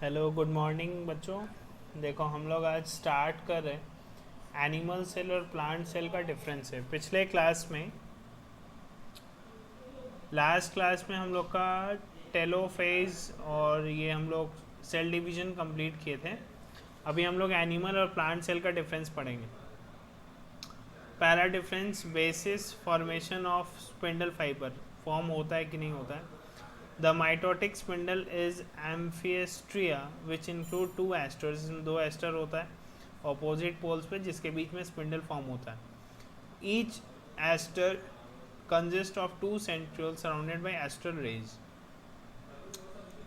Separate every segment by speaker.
Speaker 1: Hello good morning बच्चों। देखो हम लोग आज स्टार्ट कर रहे हैं एनिमल सेल और प्लांट सेल का डिफरेंस है। पिछले क्लास में लास्ट क्लास में हम लोग का टेलोफेज और ये हम लोग सेल डिवीजन कंप्लीट किए थे। अभी हम लोग एनिमल और प्लांट सेल का डिफरेंस पढ़ेंगे। पहला difference, basis formation of spindle fibre form होता है कि नहीं होता है। The mitotic spindle is amphistria which include two esters। इसमें दो एस्टर होता है ऑपोजिट पोल्स पे जिसके बीच में स्पिंडल फॉर्म होता है। Each aster consist of two centriole surrounded by astral rays.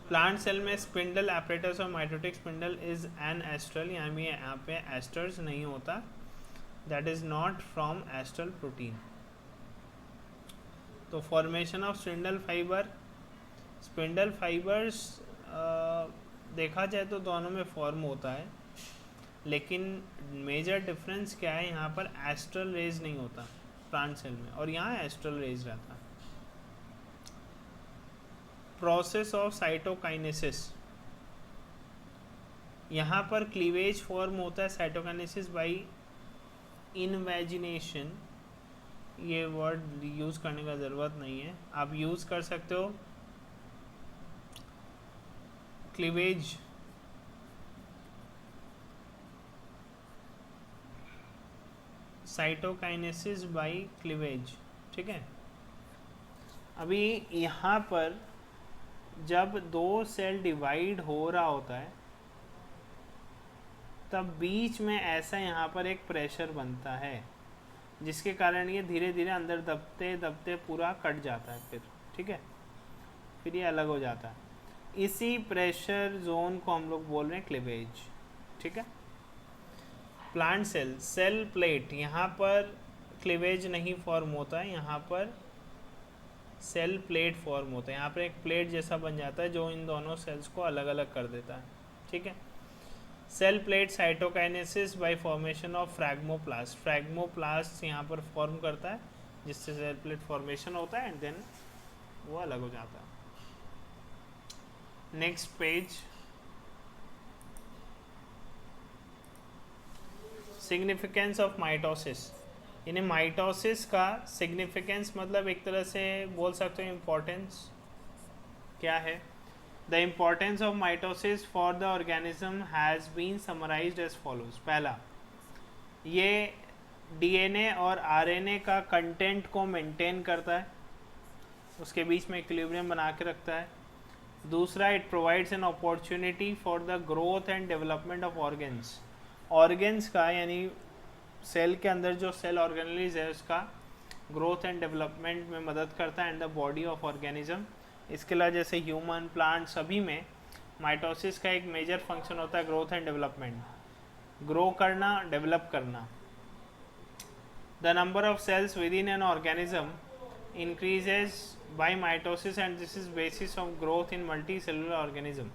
Speaker 1: Plant cell में स्पिंडल एपरेटस और mitotic spindle is an astral, यहाँ पे एस्टर्स नहीं होता, that is not from astral protein. तो formation of spindle fiber, spindle fibers देखा जाए तो दोनों में फॉर्म होता है, लेकिन मेजर डिफरेंस क्या है, यहाँ पर एस्ट्रल रेज नहीं होता प्लांट सेल में और यहाँ एस्ट्रल रेज रहता है। प्रोसेस ऑफ साइटोकाइनेसिस, यहाँ पर क्लीवेज फॉर्म होता है साइटोकाइनेसिस बाय इनवेजिनेशन। ये वर्ड यूज़ करने का ज़रूरत नहीं है, आप यूज़ कर सकते हो क्लीवेज साइटोकाइनेसिस बाय क्लीवेज, ठीक है। अभी यहाँ पर जब दो सेल डिवाइड हो रहा होता है तब बीच में ऐसा यहाँ पर एक प्रेशर बनता है जिसके कारण ये धीरे धीरे अंदर दबते दबते पूरा कट जाता है, फिर ठीक है, फिर ये अलग हो जाता है। इसी प्रेशर जोन को हम लोग बोल रहे हैं क्लीवेज, ठीक है। प्लांट सेल, सेल प्लेट, यहाँ पर क्लीवेज नहीं फॉर्म होता है, यहाँ पर सेल प्लेट फॉर्म होता है। यहाँ पर एक प्लेट जैसा बन जाता है जो इन दोनों सेल्स को अलग अलग कर देता है, ठीक है। Cell plate cytokinesis by formation of phragmoplast, phragmoplast यहाँ पर फॉर्म करता है जिससे सेल प्लेट फॉर्मेशन होता है एंड देन वो अलग हो जाता है। Next page, significance of mitosis. यानी माइटोसिस का सिग्निफिकेंस मतलब एक तरह से बोल सकते हो इम्पोर्टेंस क्या है। The importance of mitosis for the organism has been summarised as follows. पहला, ये डीएनए और आरएनए का कंटेंट को मेंटेन करता है, उसके बीच में इक्विलिब्रियम बना के रखता है। दूसरा, it provides an opportunity for the growth and development of organs, organs का यानी सेल के अंदर जो सेल ऑर्गेनलीज है उसका ग्रोथ एंड डेवलपमेंट में मदद करता है and the body of organism. इसके अलावा जैसे ह्यूमन, प्लांट सभी में माइटोसिस का एक मेजर फंक्शन होता है ग्रोथ एंड डेवलपमेंट, ग्रो करना, डेवलप करना। The number of cells within an organism increases by mitosis and this is basis of growth in multicellular organism।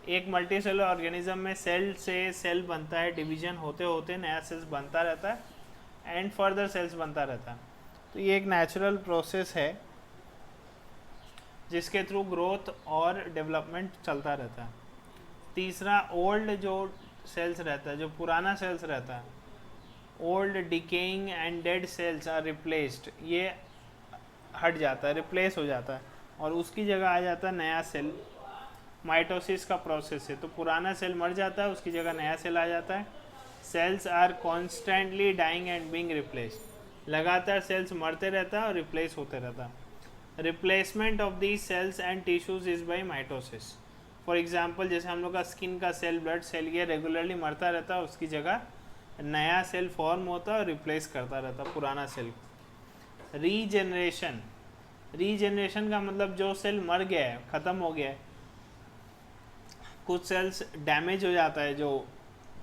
Speaker 1: एक मल्टीसेलुलर ऑर्गेनिज्म में सेल से cell बनता है, division होते होते नया सेल्स बनता रहता है एंड फर्दर सेल्स बनता रहता है। तो ये एक नेचुरल प्रोसेस है जिसके थ्रू ग्रोथ और डेवलपमेंट चलता रहता है। तीसरा, ओल्ड जो सेल्स रहता है, जो पुराना सेल्स रहता है, old decaying and dead cells are replaced, ये हट जाता है, रिप्लेस हो जाता है और उसकी जगह आ जाता है नया सेल। माइटोसिस का प्रोसेस है, तो पुराना सेल मर जाता है, उसकी जगह नया सेल आ जाता है। Cells are constantly dying and being replaced, लगातार सेल्स मरते रहता है और रिप्लेस होते रहता है। Replacement of these cells and tissues is by mitosis. For example, जैसे हम लोग का स्किन का सेल, ब्लड सेल, ये रेगुलरली मरता रहता है, उसकी जगह नया सेल फॉर्म होता है और रिप्लेस करता रहता है पुराना सेल। रीजनरेशन, रीजनरेशन का मतलब जो सेल मर गया है, ख़त्म हो गया है, कुछ सेल्स डैमेज हो जाता है, जो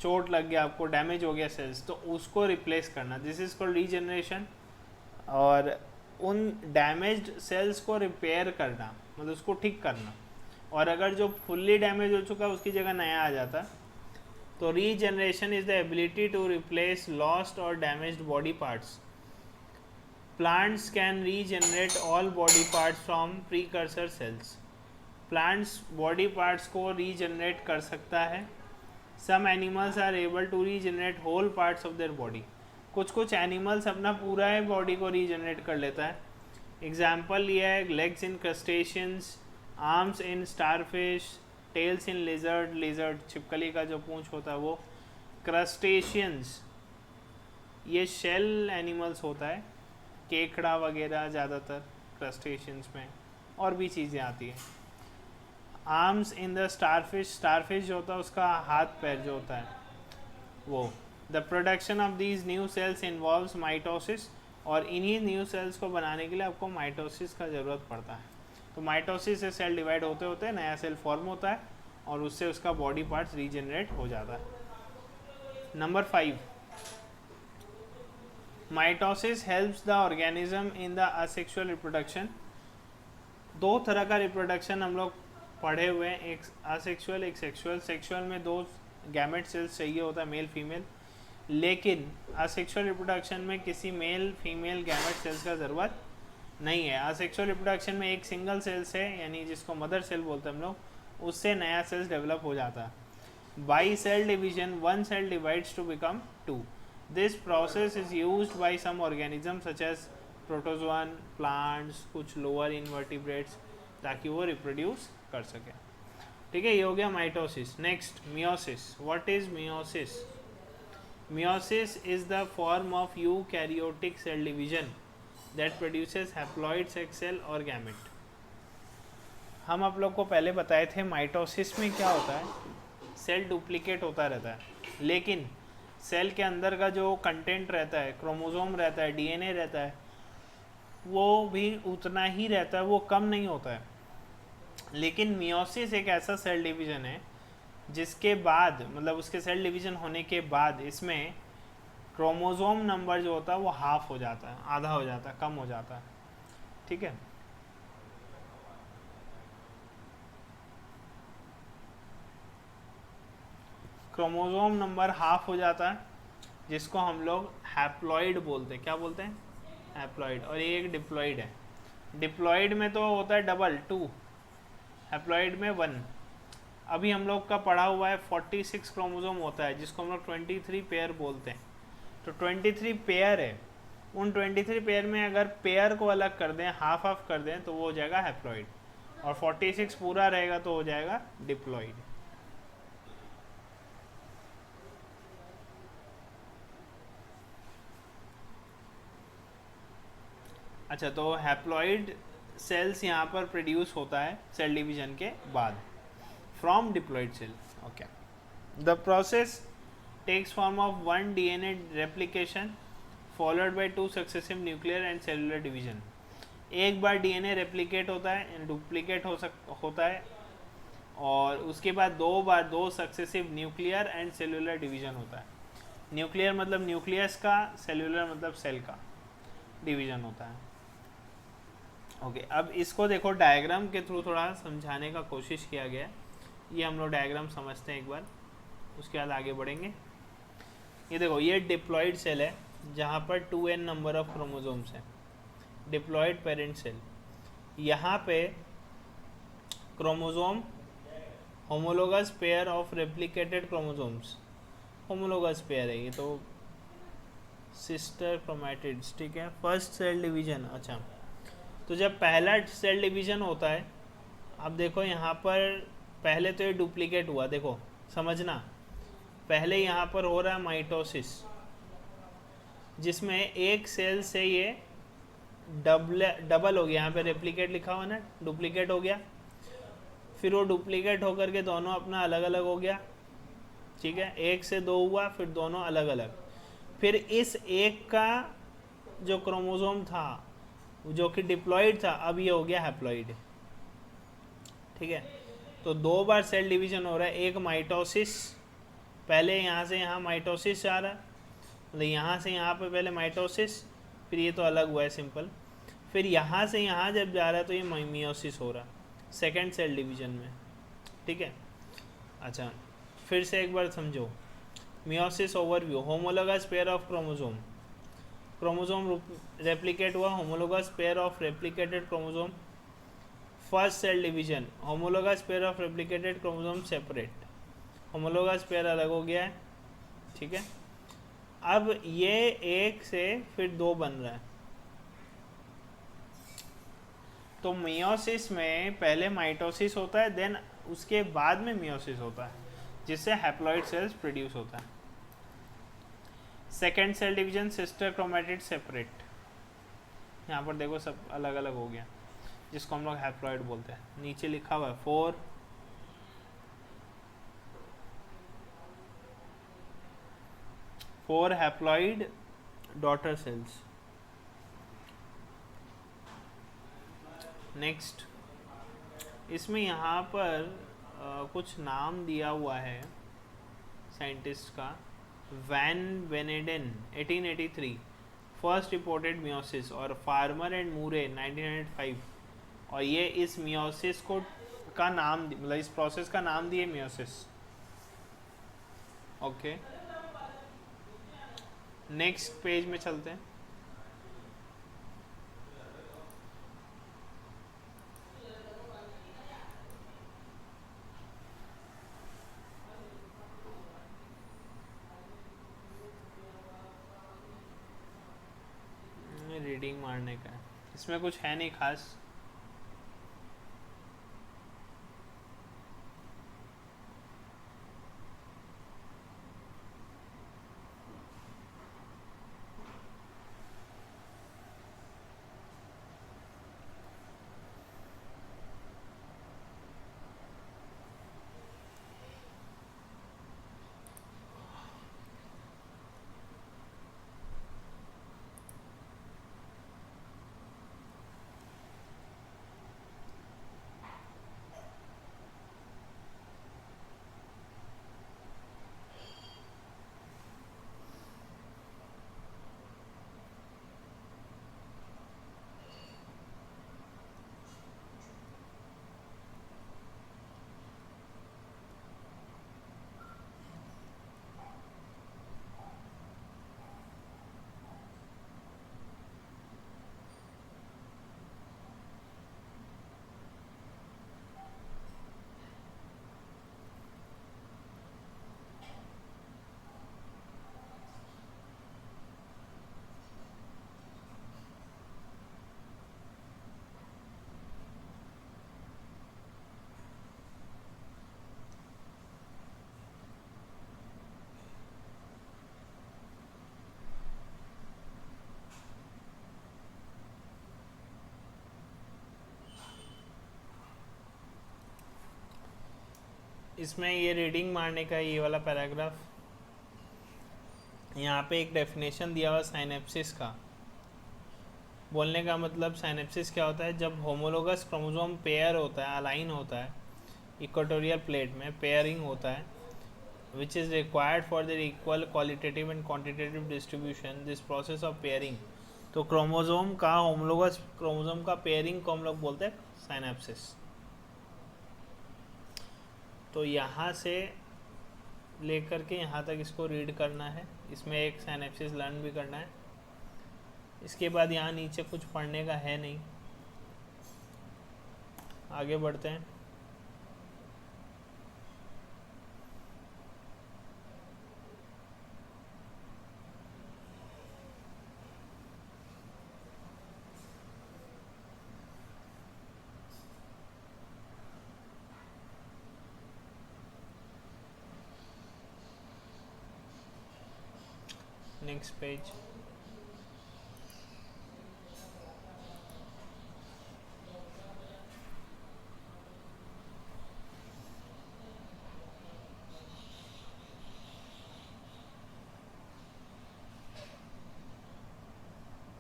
Speaker 1: चोट लग गया आपको, डैमेज हो गया सेल्स, तो उसको रिप्लेस करना, दिस इज़ कॉल्ड रीजनरेशन। और उन डैमेज्ड सेल्स को रिपेयर करना मतलब उसको ठीक करना, और अगर जो फुल्ली डैमेज हो चुका है उसकी जगह नया आ जाता है। तो regeneration is the ability to replace lost और damaged body parts. Plants can regenerate all body parts from precursor cells। Plants body parts को रीजनरेट कर सकता है। Some animals are able to regenerate whole parts of their body, कुछ कुछ animals अपना पूरा है बॉडी को रीजनरेट कर लेता है। एग्जाम्पल ये है legs in crustaceans, arms in starfish, tails in lizard, lizard छिपकली का जो पूंछ होता है वो। क्रस्टेशियंस ये शेल एनिमल्स होता है, केकड़ा वगैरह ज़्यादातर क्रस्टेशियंस में, और भी चीज़ें आती हैं। Arms in the starfish, starfish जो होता है उसका हाथ पैर जो होता है वो। The production of these new sales involves mitosis, और इन्हीं न्यू सेल्स को बनाने के लिए आपको माइटोसिस का ज़रूरत पड़ता है। तो माइटोसिस से सेल डिवाइड होते होते नया सेल फॉर्म होता है और उससे उसका बॉडी पार्ट्स रीजनरेट हो जाता है। Number 5, mitosis helps the organism in the asexual reproduction. दो तरह का रिप्रोडक्शन हम लोग पढ़े हुए हैं, एक असेक्सुअल एक सेक्सुअल। सेक्सुअल में 2 गैमेट सेल्स चाहिए होता है, मेल फीमेल, लेकिन असेक्सुअल रिप्रोडक्शन में किसी मेल फीमेल गैमेट सेल्स का ज़रूरत नहीं है। असेक्सुअल रिप्रोडक्शन में एक सिंगल सेल से, यानी जिसको मदर सेल बोलते हैं हम लोग, उससे नया सेल्स डेवलप हो जाता है। By cell division 1 cell divides to become 2। This process is used by some organism such as protozoan, plants, कुछ लोअर इनवर्टिब्रेट्स, ताकि वो रिप्रोड्यूस कर सके। ठीक है, ये हो गया mitosis. Next meiosis. What is meiosis? Meiosis is the form of eukaryotic cell division that produces haploid sex cell और गैमेट। हम आप लोग को पहले बताए थे माइटोसिस में क्या होता है, सेल डुप्लीकेट होता रहता है, लेकिन सेल के अंदर का जो कंटेंट रहता है, क्रोमोसोम रहता है, डीएनए रहता है, वो भी उतना ही रहता है, वो कम नहीं होता है। लेकिन मियोसिस एक ऐसा सेल डिवीज़न है जिसके बाद, मतलब उसके सेल डिवीज़न होने के बाद इसमें क्रोमोसोम नंबर जो होता है वो हाफ हो जाता है, आधा हो जाता है, कम हो जाता है। ठीक है, क्रोमोसोम नंबर हाफ हो जाता है, जिसको हम लोग हैप्लॉइड बोलते हैं। क्या बोलते हैं? हैप्लॉइड। और ये एक डिप्लॉइड है। डिप्लॉइड में तो होता है डबल 2, हैप्लॉइड में 1। अभी हम लोग का पढ़ा हुआ है 46 क्रोमोसोम होता है, जिसको हम लोग 23 पेयर बोलते हैं। तो 23 पेयर है, उन 23 पेयर में अगर पेयर को अलग कर दें, हाफ हाफ कर दें, तो वो हो जाएगा हैप्लॉइड, और 46 पूरा रहेगा तो हो जाएगा डिप्लॉइड। अच्छा, तो हैप्लॉइड सेल्स यहाँ पर प्रोड्यूस होता है सेल डिवीजन के बाद from diploid cell. Okay, the process takes form of 1 DNA replication followed by 2 successive nuclear and cellular division। एक बार DNA रेप्लिकेट होता है, डुप्लीकेट होता है, और उसके बाद 2 बार 2 successive nuclear and cellular division होता है। न्यूक्लियर मतलब न्यूक्लियस का, सेलुलर मतलब सेल का डिवीजन होता है। ओके, अब इसको देखो डायग्राम के थ्रू थोड़ा समझाने का कोशिश किया गया है। ये हम लोग डायग्राम समझते हैं एक बार, उसके बाद आगे बढ़ेंगे। ये देखो, ये डिप्लॉइड सेल है जहाँ पर 2n नंबर ऑफ क्रोमोसोम्स हैं, डिप्लॉइड पेरेंट सेल। यहाँ पे chromosome homologous pair of replicated chromosomes, homologous pair है ये, तो सिस्टर क्रोमैटिड्स। ठीक है, फर्स्ट सेल डिवीजन। अच्छा, तो जब पहला सेल डिवीजन होता है, अब देखो यहाँ पर पहले तो ये डुप्लीकेट हुआ, देखो समझना, पहले यहाँ पर हो रहा है माइटोसिस, जिसमें एक सेल से ये डबल हो गया, यहाँ पे रेप्लिकेट लिखा हुआ ना, डुप्लीकेट हो गया, फिर वो डुप्लीकेट होकर के दोनों अपना अलग अलग हो गया। ठीक है, 1 से 2 हुआ, फिर दोनों अलग अलग, फिर इस एक का जो क्रोमोसोम था जो कि डिप्लॉइड था, अब ये हो गया हैप्लॉइड। ठीक है, तो 2 बार सेल डिवीजन हो रहा है। एक माइटोसिस, पहले यहाँ से यहाँ माइटोसिस जा रहा है, मतलब यहाँ से यहाँ पे पहले माइटोसिस, फिर ये तो अलग हुआ है सिंपल, फिर यहाँ से यहाँ जब जा रहा है तो ये मियोसिस हो रहा है सेकेंड सेल डिवीजन में। ठीक है, अच्छा फिर से एक बार समझो, meiosis overview. Homologous pair of chromosome, chromosome replicate हुआ, homologous pair of replicated chromosome, first cell division, homologous pair of replicated chromosome separate, homologous pair अलग हो गया है, ठीक है। अब ये एक से फिर दो बन रहा है, तो मियोसिस में पहले माइटोसिस होता है, देन उसके बाद में मियोसिस होता है, जिससे हैप्लॉइड सेल्स प्रोड्यूस होता है। Second cell division, sister chromatid separate, यहाँ पर देखो सब अलग अलग हो गया, जिसको हम लोग हैप्लॉइड बोलते हैं। नीचे लिखा हुआ है four haploid daughter cells. Next, इसमें यहाँ पर कुछ नाम दिया हुआ है साइंटिस्ट का, वैन वेनेडेन 1883 फर्स्ट रिपोर्टेड मियोसिस, और फार्मर एंड मूरे 1905, और ये इस मियोसिस को का नाम, मतलब इस प्रोसेस का नाम दिए मियोसिस। ओके, नेक्स्ट पेज में चलते हैं। रीडिंग मारने का है, इसमें कुछ है नहीं खास। इसमें ये रीडिंग मारने का ये वाला पैराग्राफ, यहाँ पे एक डेफिनेशन दिया हुआ साइनेप्सिस का। बोलने का मतलब साइनेप्सिस क्या होता है, जब होमोलोगस क्रोमोसोम पेयर होता है, अलाइन होता है इक्वेटोरियल प्लेट में, पेयरिंग होता है, which is required for the equal qualitative and quantitative distribution, this process of pairing. तो क्रोमोसोम का, होमोलोगस क्रोमोसोम का पेयरिंग को हम लोग बोलते हैं साइनेप्सिस। तो यहाँ से लेकर के यहाँ तक इसको रीड करना है, इसमें एक साइनेप्सिस लर्न भी करना है। इसके बाद यहाँ नीचे कुछ पढ़ने का है नहीं, आगे बढ़ते हैं। Next page.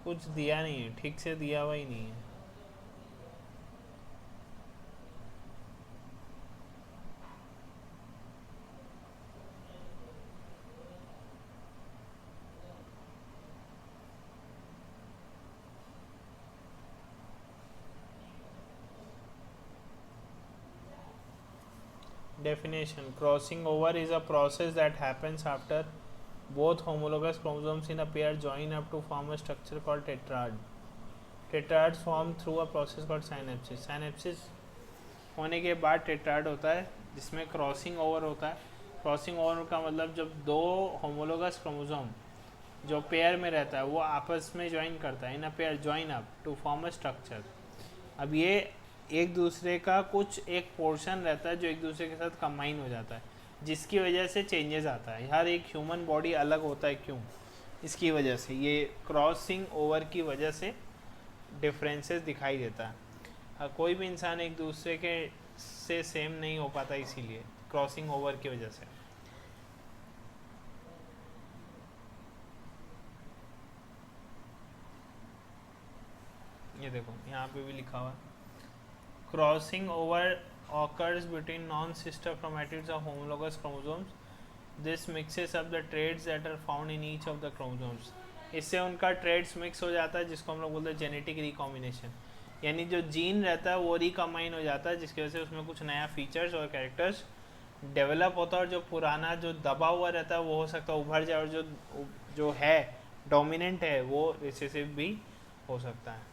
Speaker 1: कुछ दिया नहीं है, ठीक से दिया हुआ ही नहीं है। Definition: crossing over is a process that happens after both homologous chromosomes in a pair join up to form a structure called tetrad. Tetrads form through a process called synapsis. Synapsis होने के बाद tetrad होता है जिसमें crossing over होता है। Crossing over का मतलब जब दो होमोलोगस क्रोमोसोम जो पेयर में रहता है वो आपस में ज्वाइन करता है, in a pair join up to form a structure. अब ये एक दूसरे का कुछ एक पोर्शन रहता है जो एक दूसरे के साथ कंबाइन हो जाता है, जिसकी वजह से चेंजेस आता है। हर एक ह्यूमन बॉडी अलग होता है, क्यों? इसकी वजह से, ये क्रॉसिंग ओवर की वजह से डिफरेंसेस दिखाई देता है। कोई भी इंसान एक दूसरे के से सेम नहीं हो पाता, इसीलिए क्रॉसिंग ओवर की वजह से। ये देखो यहाँ पे भी लिखा हुआ, crossing over occurs between non-sister chromatids of homologous chromosomes. This mixes up the traits that are found in each of the chromosomes. इससे उनका ट्रेड्स मिक्स हो जाता है, जिसको हम लोग बोलते हैं जेनेटिक रिकॉम्बिनेशन। यानी जो जीन रहता है वो रिकम्बाइन हो जाता है, जिसकी वजह से उसमें कुछ नया फीचर्स और कैरेक्टर्स डेवलप होता है, और जो पुराना जो दबा हुआ रहता है वो हो सकता है उभर जाए, और जो है डोमिनेंट है वो रिसेसिव भी हो सकता है।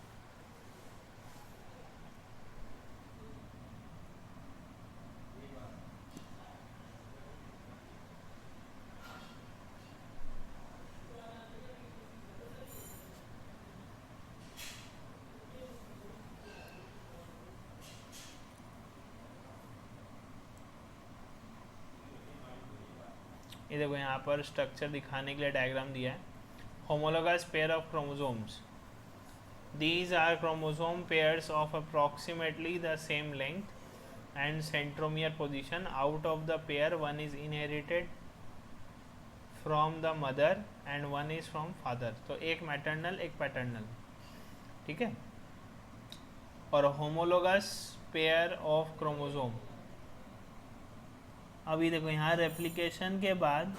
Speaker 1: ये देखो यहाँ पर स्ट्रक्चर दिखाने के लिए डायग्राम दिया है। Homologous pair of chromosomes, these are chromosome pairs of approximately the same length and centromere position. Out of the pair, one is inherited from the mother and one is from father. तो एक maternal एक paternal, ठीक है। और homologous pair of chromosome, अभी देखो यहाँ replication के बाद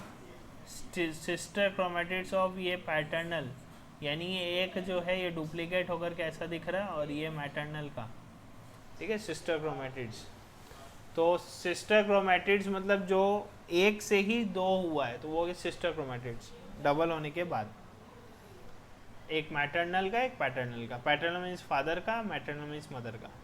Speaker 1: सिस्टर क्रोमेटिड्स ऑफ ये पैटर्नल, यानी ये एक जो है ये डुप्लीकेट होकर कैसा दिख रहा है, और ये मैटरनल का, ठीक है, सिस्टर क्रोमेटिड्स। तो सिस्टर क्रोमेटिड्स मतलब जो एक से ही दो हुआ है तो वो सिस्टर क्रोमेटिड्स, डबल होने के बाद एक मैटरनल का एक पैटर्नल का। पैटर्नल मीन्स फादर का, मैटरनल मीन्स मदर का।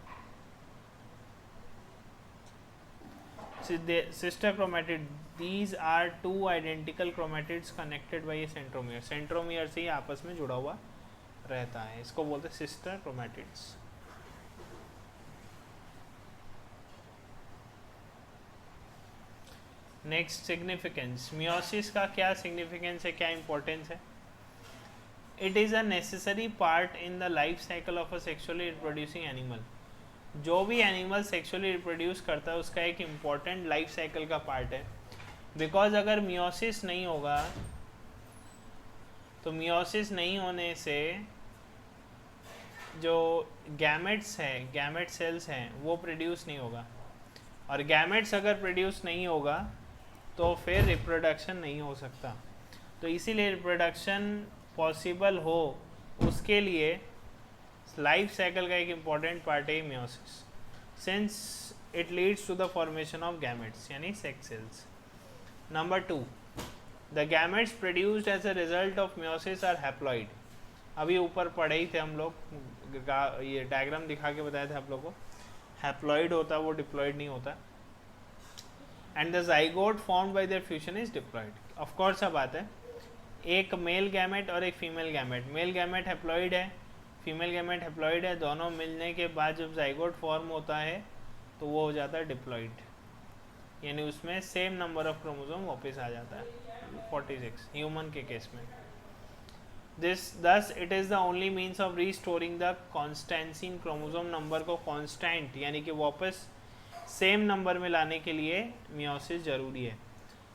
Speaker 1: Sister chromatid, these are two identical chromatids connected by a centromere. Centromere से ही आपस में जुड़ा हुआ रहता है, इसको बोलते हैं sister chromatids. Next significance, meiosis का क्या सिग्निफिकेंस है, क्या इंपॉर्टेंस है? It is a necessary part in the life cycle of a sexually reproducing animal. जो भी एनिमल सेक्सुअली रिप्रोड्यूस करता है उसका एक इम्पॉर्टेंट लाइफ साइकिल का पार्ट है। बिकॉज अगर मियोसिस नहीं होगा तो मियोसिस नहीं होने से जो गैमेट्स हैं, गैमेट सेल्स हैं, वो प्रोड्यूस नहीं होगा, और गैमेट्स अगर प्रोड्यूस नहीं होगा तो फिर रिप्रोडक्शन नहीं हो सकता। तो इसीलिए रिप्रोडक्शन पॉसिबल हो उसके लिए लाइफ साइकिल का एक इम्पॉर्टेंट पार्ट है meiosis, since it leads to the formation of gametes यानी sex cells. Number 2, the gametes produced as a result of meiosis are haploid. अभी ऊपर पढ़े ही थे हम लोग, ये डायग्राम दिखा के बताया था आप लोग को, हैप्लॉइड होता है वो डिप्लॉइड नहीं होता। And the zygote formed by there fusion is diploid. Of course अब बात है, एक मेल गैमेट और एक female gamete, male gamete haploid है, फीमेल गैमेट हैप्लॉइड है, दोनों मिलने के बाद जब जाइगोट फॉर्म होता है तो वो हो जाता है डिप्लॉइड, यानी उसमें सेम नंबर ऑफ क्रोमोसोम वापस आ जाता है 46 ह्यूमन के केस में। Thus it is the only means of restoring the constancy in chromosome number को कांस्टेंट यानी कि वापस सेम नंबर में लाने के लिए मियोसिस जरूरी है।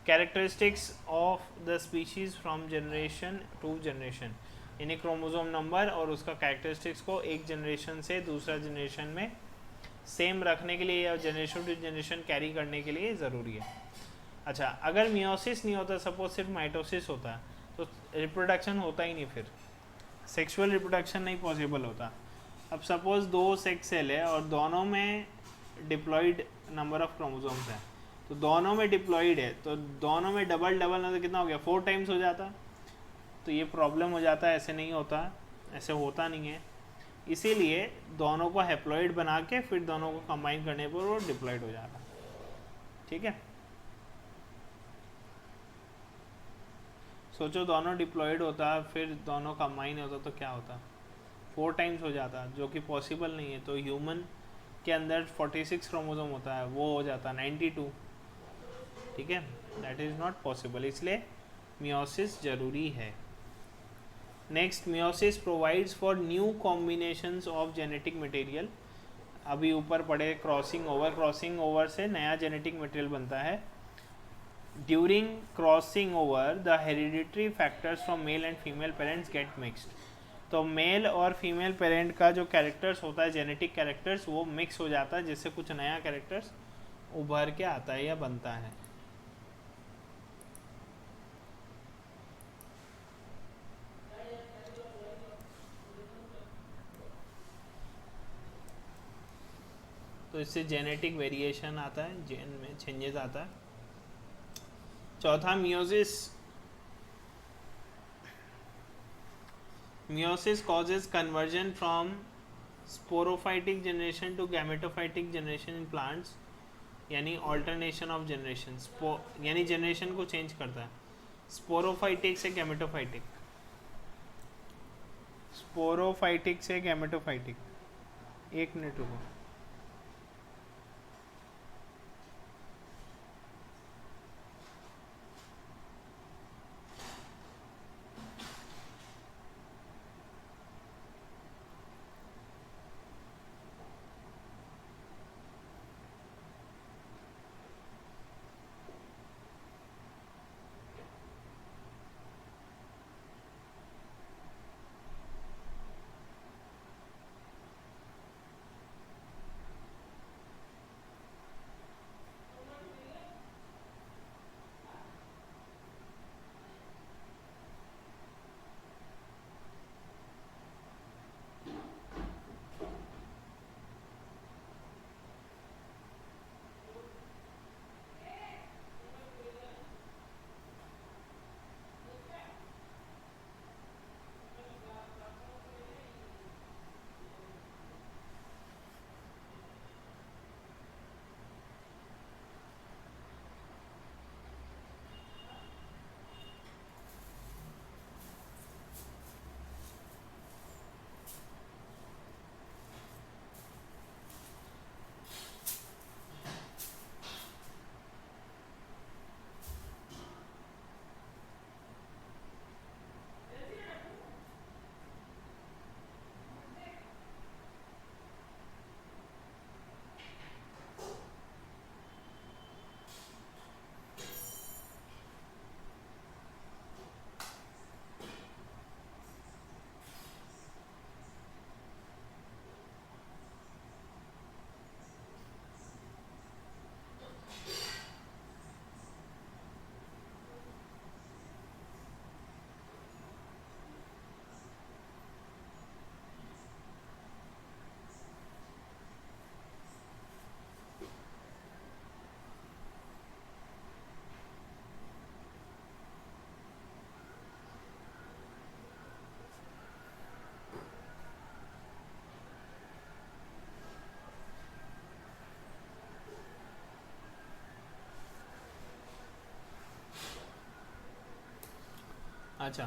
Speaker 1: Characteristics of the species from generation to generation, यानी क्रोमोसोम नंबर और उसका कैरेक्टरिस्टिक्स को एक जनरेशन से दूसरा जनरेशन में सेम रखने के लिए या जनरेशन टू जनरेशन कैरी करने के लिए ज़रूरी है। अच्छा, अगर मियोसिस नहीं होता, सपोज सिर्फ माइटोसिस होता तो रिप्रोडक्शन होता ही नहीं, फिर सेक्सुअल रिप्रोडक्शन नहीं पॉसिबल होता। अब सपोज 2 सेक्स सेल है और दोनों में डिप्लॉइड नंबर ऑफ क्रोमोसोम्स है, तो दोनों में डिप्लॉइड है तो दोनों में डबल ना, तो कितना हो गया, 4 टाइम्स हो जाता। तो ये प्रॉब्लम हो जाता है, ऐसे नहीं होता, ऐसे होता नहीं है। इसीलिए दोनों को हैप्लॉइड बना के फिर दोनों को कंबाइन करने पर वो डिप्लॉइड हो जाता है। ठीक है, सोचो दोनों डिप्लॉइड होता फिर दोनों कंबाइन होता तो क्या होता, 4 टाइम्स हो जाता, जो कि पॉसिबल नहीं है। तो ह्यूमन के अंदर 46 क्रोमोसोम होता है, वो हो जाता 92। ठीक है, दैट इज़ नॉट पॉसिबल, इसलिए मियोसिस ज़रूरी है। Next, meiosis provides for new combinations of genetic material. अभी ऊपर पढ़े क्रॉसिंग ओवर से नया जेनेटिक मटेरियल बनता है। During crossing over the hereditary factors from male and female parents get mixed. तो मेल और फीमेल पेरेंट का जो कैरेक्टर्स होता है, जेनेटिक कैरेक्टर्स, वो मिक्स हो जाता है, जिससे कुछ नया कैरेक्टर्स उभर के आता है या बनता है। तो इससे जेनेटिक वेरिएशन आता है, जेन में चेंजेस आता है। चौथा, meiosis causes conversion from sporophytic generation to gametophytic generation in plants, यानी ऑल्टरनेशन ऑफ जनरेशन, यानी जनरेशन को चेंज करता है। स्पोरोफाइटिक से गैमेटोफाइटिक, स्पोरोफाइटिक से गैमेटोफाइटिक। एक मिनट रुको। अच्छा,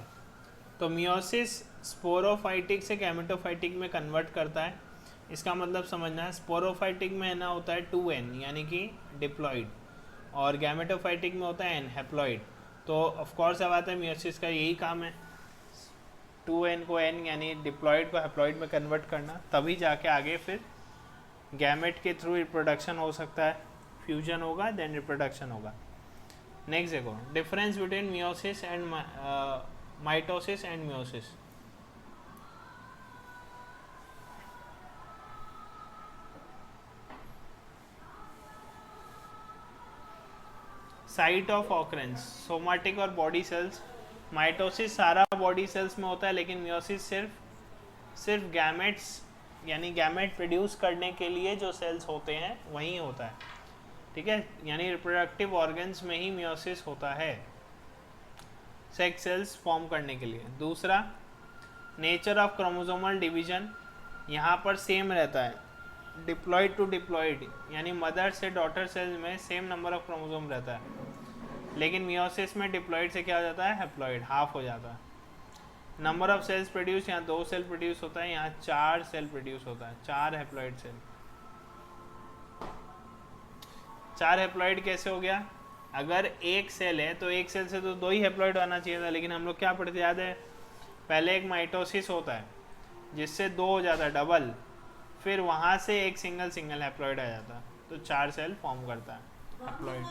Speaker 1: तो मियोसिस स्पोरोफाइटिक से गैमेटोफाइटिक में कन्वर्ट करता है। इसका मतलब समझना है, स्पोरोफाइटिक में ना होता है 2n यानी कि डिप्लॉइड, और गैमेटोफाइटिक में होता है n हैप्लॉइड। तो ऑफ कोर्स अब आता है मियोसिस का यही काम है, 2n को n यानी डिप्लॉइड को हैप्लॉइड में कन्वर्ट करना, तभी जाके आगे फिर गैमेट के थ्रू रिप्रोडक्शन हो सकता है, फ्यूजन होगा देन रिप्रोडक्शन होगा। नेक्स्ट देखो, difference between meiosis and mitosis and meiosis. Site of occurrence, somatic और बॉडी सेल्स। माइटोसिस सारा बॉडी सेल्स में होता है, लेकिन मियोसिस सिर्फ गैमेट्स यानी गैमेट प्रोड्यूस करने के लिए जो सेल्स होते हैं वहीं होता है। ठीक है, यानी रिप्रोडक्टिव ऑर्गन्स में ही मियोसिस होता है, सेक्स सेल्स फॉर्म करने के लिए। दूसरा, नेचर ऑफ क्रोमोसोमल डिवीजन, यहाँ पर सेम रहता है, डिप्लॉयड टू डिप्लॉयड, यानी मदर से डॉटर सेल में सेम नंबर ऑफ क्रोमोसोम रहता है, लेकिन मियोसिस में डिप्लॉयड से क्या हो जाता है, हैप्लॉयड, हाफ हो जाता है। नंबर ऑफ सेल्स प्रोड्यूस, यहाँ 2 सेल प्रोड्यूस होता है, यहाँ 4 सेल प्रोड्यूस होता है, 4 हैप्लॉयड सेल। 4 हैप्लॉयड कैसे हो गया? अगर एक सेल है तो एक सेल से तो 2 ही हैप्लॉयड आना चाहिए था, लेकिन हम लोग क्या पढ़ते याद है, पहले एक माइटोसिस होता है जिससे 2 हो जाता है, डबल, फिर वहाँ से एक सिंगल हैप्लॉयड आ जाता है, तो 4 सेल फॉर्म करता है हैप्लॉयड।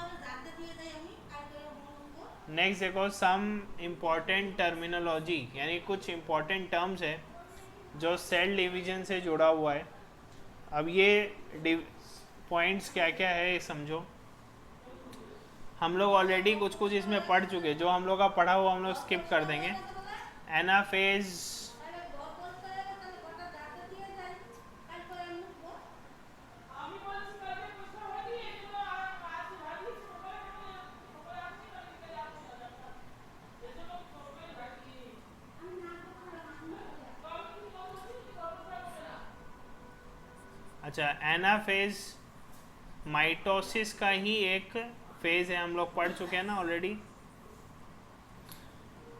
Speaker 1: नेक्स्ट देखो, सम इम्पॉर्टेंट टर्मिनोलॉजी, यानी कुछ इम्पॉर्टेंट टर्म्स है जो सेल डिवीजन से जुड़ा हुआ है। अब ये पॉइंट्स क्या क्या है ये समझो। हम लोग ऑलरेडी कुछ कुछ इसमें पढ़ चुके, जो हम लोग का पढ़ा हुआ हम लोग स्किप कर देंगे। एनाफेज, अच्छा एनाफेज माइटोसिस का ही एक फेज है, हम लोग पढ़ चुके हैं ना ऑलरेडी।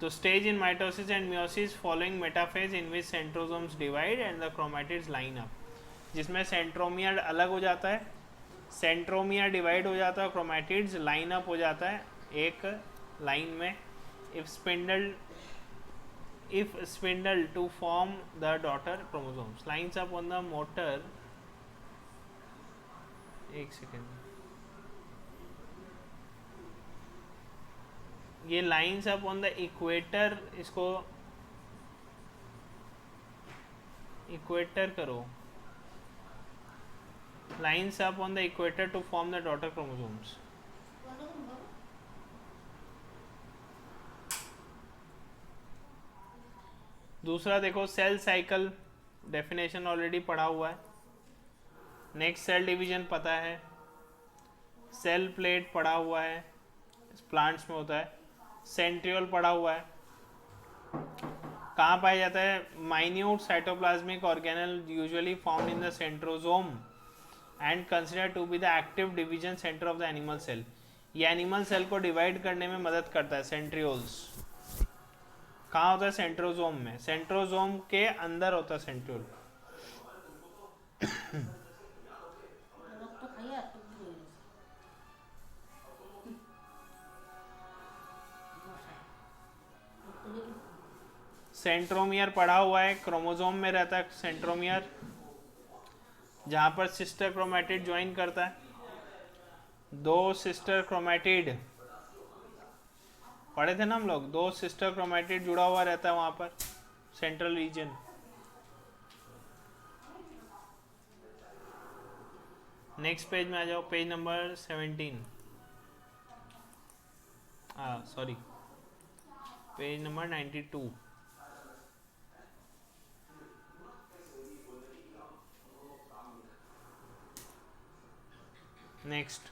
Speaker 1: तो stage in mitosis and meiosis following metaphase in which centrosomes divide and the chromatids line up, जिसमें सेंट्रोमियर अलग हो जाता है, सेंट्रोमियर डिवाइड हो जाता है, क्रोमैटिड्स लाइन अप हो जाता है एक लाइन में। If spindle to form the daughter chromosomes lines up on the motor, एक सेकेंड, ये lines up on the equator, इसको इक्वेटर करो, lines up on the equator to form the daughter chromosomes. दूसरा देखो, सेल साइकिल डेफिनेशन ऑलरेडी पढ़ा हुआ है। Next cell division पता है, सेल प्लेट पढ़ा हुआ है, प्लांट्स में होता है। सेंट्रियोल पढ़ा हुआ है, कहाँ पाया जाता है, minute cytoplasmic organelle usually found in the centrosome and consider to be the active division centre of the animal cell. ये एनिमल सेल को डिवाइड करने में मदद करता है, सेंट्रियोल्स। कहाँ होता है, सेंट्रोजोम में, सेंट्रोजोम के अंदर होता है सेंट्रियोल। सेंट्रोमियर पढ़ा हुआ है, क्रोमोसोम में रहता है सेंट्रोमियर, जहाँ पर सिस्टर क्रोमैटिड ज्वाइन करता है। 2 सिस्टर क्रोमैटिड पढ़े थे ना हम लोग, 2 सिस्टर क्रोमैटिड जुड़ा हुआ रहता है वहाँ पर सेंट्रल रीजन। नेक्स्ट पेज में आ जाओ, page number 17, sorry page number 92। Next,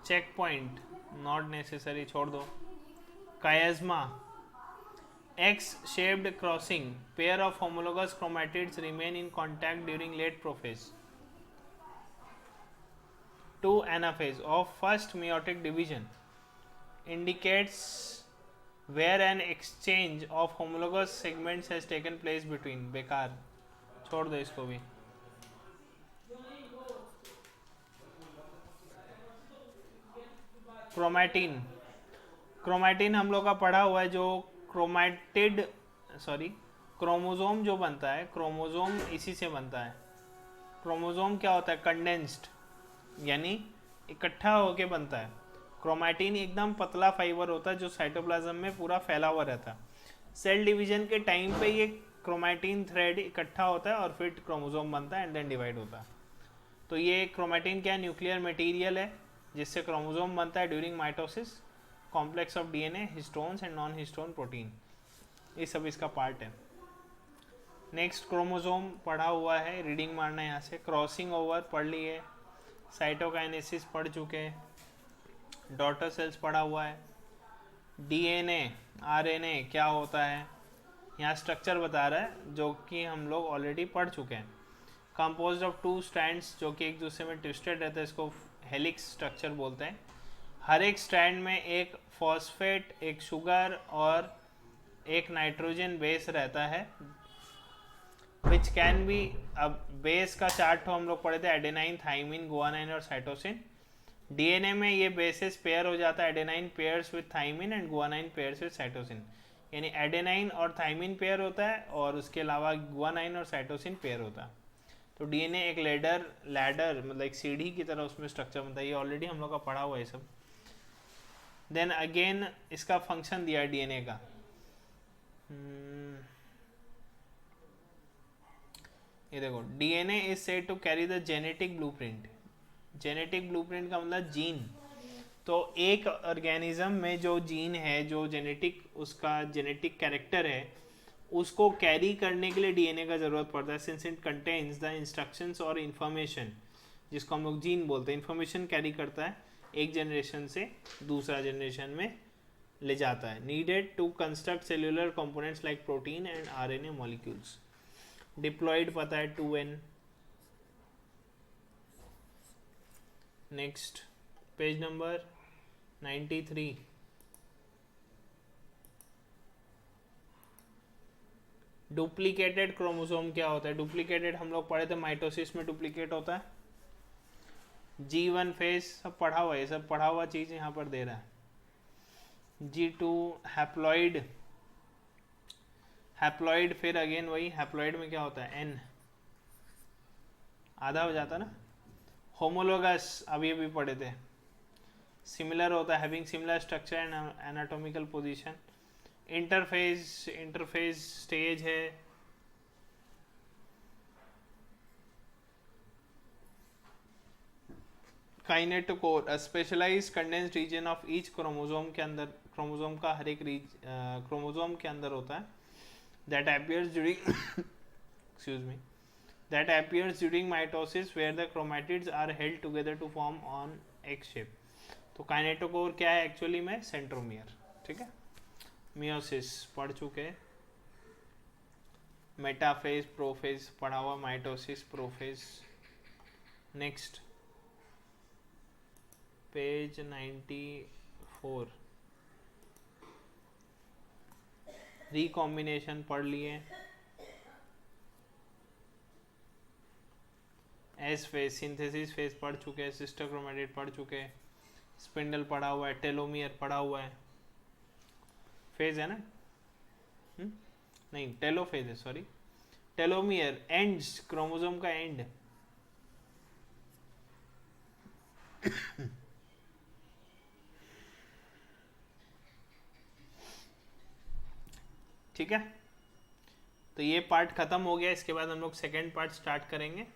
Speaker 1: checkpoint not necessary, छोड़ दो। कायस्मा, X shaped crossing, pair of homologous chromatids remain in contact during late prophase to anaphase of first meiotic division, indicates where an exchange of homologous segments has taken place between। बेकार, छोड़ दो इसको भी। Chromatin, chromatin हम लोग का पढ़ा हुआ है, जो क्रोमोसोम जो बनता है, क्रोमोसोम इसी से बनता है। क्रोमोसोम क्या होता है, कंडेंस्ड, यानी इकट्ठा होके बनता है। क्रोमैटिन एकदम पतला फाइबर होता है जो साइटोप्लाज्म में पूरा फैला हुआ रहता है। सेल डिवीजन के टाइम पे ये क्रोमैटिन थ्रेड इकट्ठा होता है और फिर क्रोमोसोम बनता है एंड देन डिवाइड होता है। तो ये क्रोमैटिन क्या, न्यूक्लियर मटेरियल है जिससे क्रोमोसोम बनता है during mitosis. Complex of DNA, histones and non histone protein, ये सब इसका पार्ट है। नेक्स्ट, क्रोमोसोम पढ़ा हुआ है, रीडिंग मारना है यहाँ से। क्रॉसिंग ओवर पढ़ लिए, साइटोकाइनेसिस पढ़ चुके हैं, डॉटर सेल्स पढ़ा हुआ है, डीएनए आरएनए क्या होता है, यहाँ स्ट्रक्चर बता रहा है जो कि हम लोग ऑलरेडी पढ़ चुके हैं। कंपोज्ड ऑफ 2 स्ट्रैंड्स जो कि एक दूसरे में ट्विस्टेड रहते हैं, इसको हेलिक्स स्ट्रक्चर बोलते हैं। हर एक स्ट्रैंड में एक फॉस्फेट, एक शुगर और एक नाइट्रोजन बेस रहता है, विच कैन बी। अब बेस का 4 हम लोग पढ़े थे, एडेनाइन, थाइमिन, गुआनाइन और साइटोसिन। डीएनए में ये बेसिस पेयर हो जाता है, adenine pairs with thymine and guanine pairs with cytosine, यानी एडेनाइन और थाइमिन पेयर होता है और उसके अलावा गुआनाइन और साइटोसिन पेयर होता है। तो डीएनए एक लैडर मतलब एक सीढ़ी की तरह उसमें स्ट्रक्चर बनता है, ये ऑलरेडी हम लोग का पढ़ा हुआ है सब। देन अगेन इसका फंक्शन दिया डीएनए का। ये देखो, DNA is said to carry the genetic blueprint. Genetic blueprint का मतलब जीन। तो एक ऑर्गेनिज्म में जो जीन है, जो जेनेटिक उसका जेनेटिक कैरेक्टर है, उसको कैरी करने के लिए डीएनए का ज़रूरत पड़ता है, since it contains the instructions और इन्फॉर्मेशन, जिसको हम लोग जीन बोलते हैं। इन्फॉर्मेशन कैरी करता है, एक जनरेशन से दूसरा जनरेशन में ले जाता है, needed to construct cellular components like protein and RNA molecules. Diploid पता है 2n। Next page number 93। Duplicated chromosome क्या होता है? डुप्लीकेटेड हम लोग पढ़े थे, माइटोसिस में डुप्लीकेट होता है। G1 फेज सब पढ़ा हुआ है, सब पढ़ा हुआ चीज़ यहाँ पर दे रहा है। G2 हैप्लॉइड, हैप्लॉइड फिर अगेन वही, हैप्लॉइड में क्या होता है? N आधा हो जाता ना। होमोलोगस अभी अभी पढ़े थे, सिमिलर होता है, having similar structure and anatomical position. Interphase, interphase stage है। Kinetochore, specialize condensed region of each chromosome के अंदर, क्रोमोसोम का हर एक क्रोमोसोम के अंदर होता है, that appears during excuse me, that appears during mitosis where the chromatids are held together to form on egg shape। तो काइनेटोकोर क्या है एक्चुअली में? सेंट्रोमियर। ठीक है, मियोसिस पढ़ चुके, मेटाफेज, प्रोफेज पढ़ा हुआ, mitosis, prophase. Next page 94, recombination पढ़ लिए, एस फेज, सिंथेसिस फेज पढ़ चुके हैं, सिस्टर क्रोमेटिड पढ़ चुके हैं, स्पिंडल पढ़ा हुआ है, टेलोमियर पढ़ा हुआ है। फेज है ना? नहीं, टेलोफेज है, सॉरी, टेलोमियर एंड्स, क्रोमोसोम का एंड। ठीक है, तो ये पार्ट खत्म हो गया। इसके बाद हम लोग सेकेंड पार्ट स्टार्ट करेंगे।